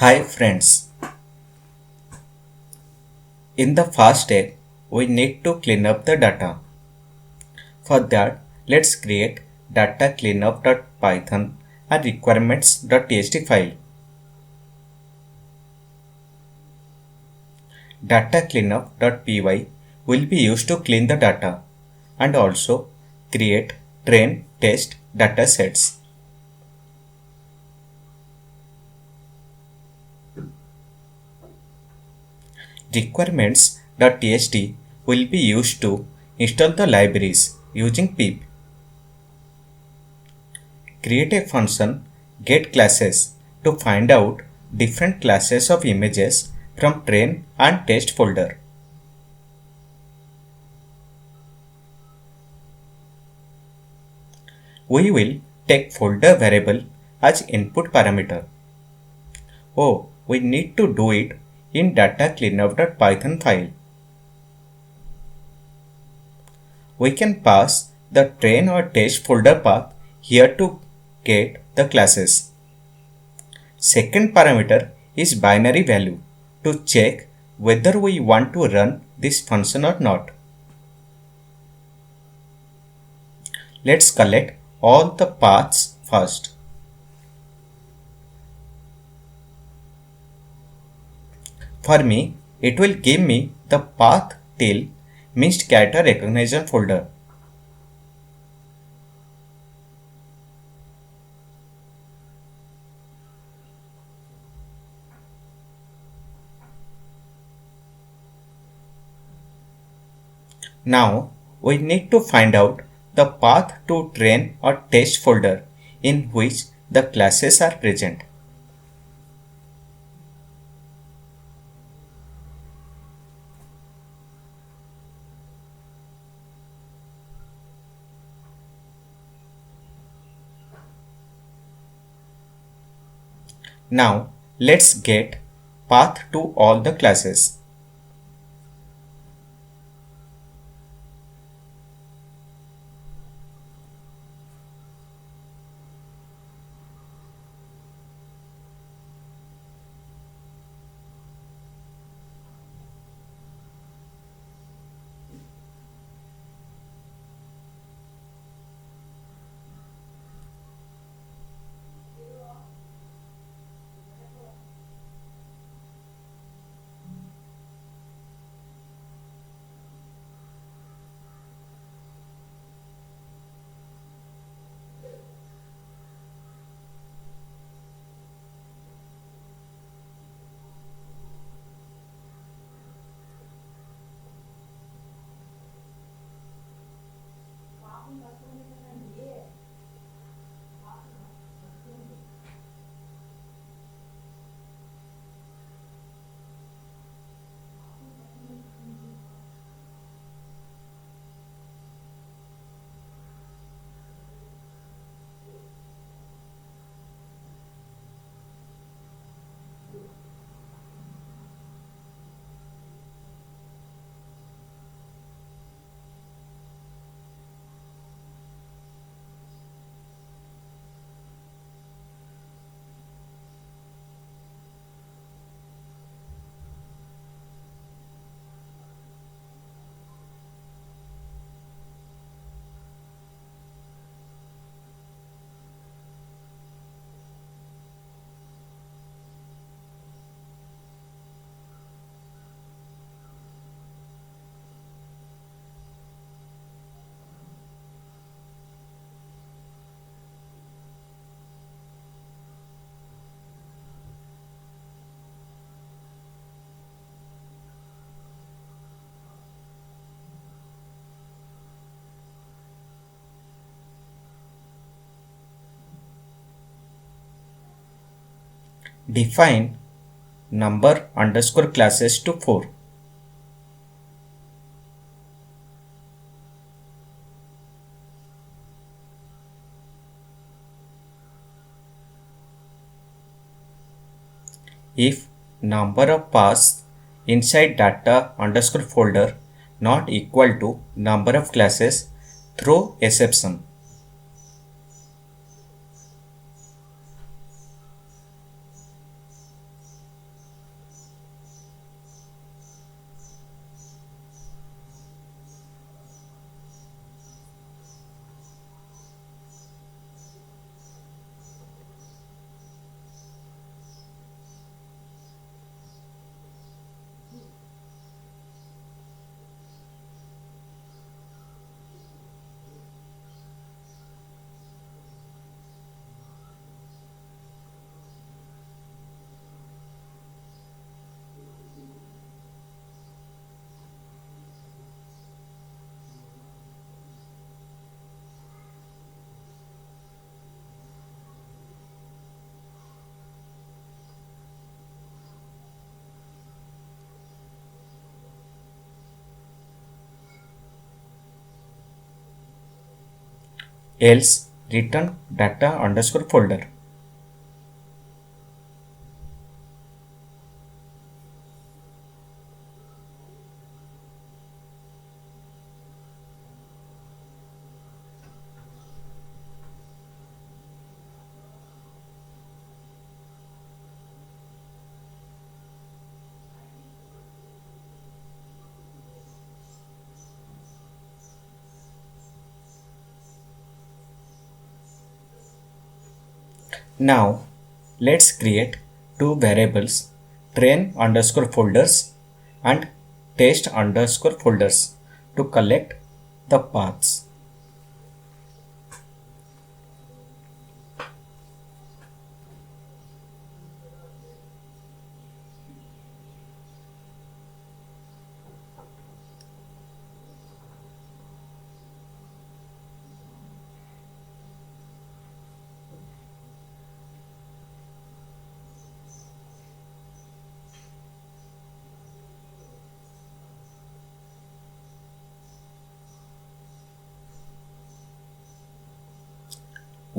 Hi friends, in the first step, we need to clean up the data. For that, let's create data cleanup.python and requirements.txt file. Data cleanup.py will be used to clean the data and also create train test data sets. Requirements.txt will be used to install the libraries using pip. Create a function getClasses to find out different classes of images from train and test folder. We will take folder variable as input parameter. Oh, we need to do it in data cleanup.python file. We can pass the train or test folder path here to get the classes. Second parameter is binary value to check whether we want to run this function or not. Let's collect all the paths first. For me, it will give me the path till missed character recognition folder. Now we need to find out the path to train or test folder in which the classes are present. Now let's get path to all the classes. Define number underscore classes to 4. If number of paths inside data underscore folder not equal to number of classes, throw exception. else return data underscore folder. Now let's create two variables, train underscore folders and test underscore folders, to collect the paths.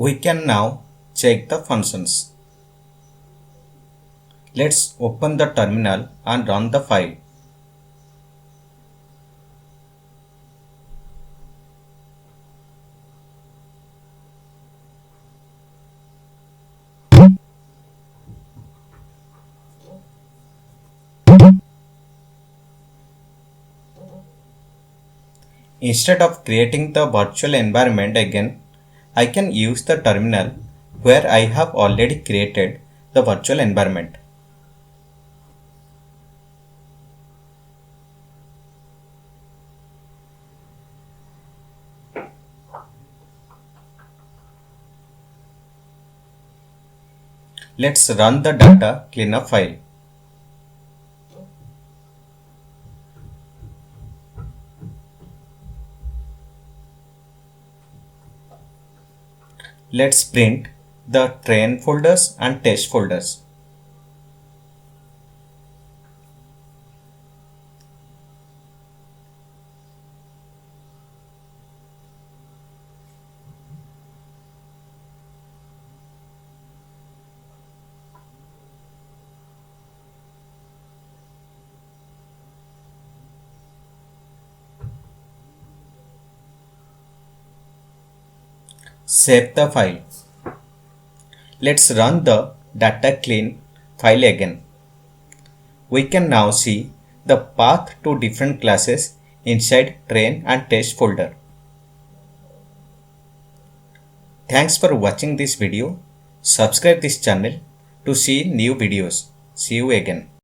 We can now check the functions. Let's open the terminal and run the file. Instead of creating the virtual environment again, I can use the terminal where I have already created the virtual environment. Let's run the data cleanup file. Let's print the train folders and test folders. Save the file. Let's run the data clean file again. We can now see the path to different classes inside train and test folder. Thanks for watching this video. Subscribe this channel to see new videos. See you again.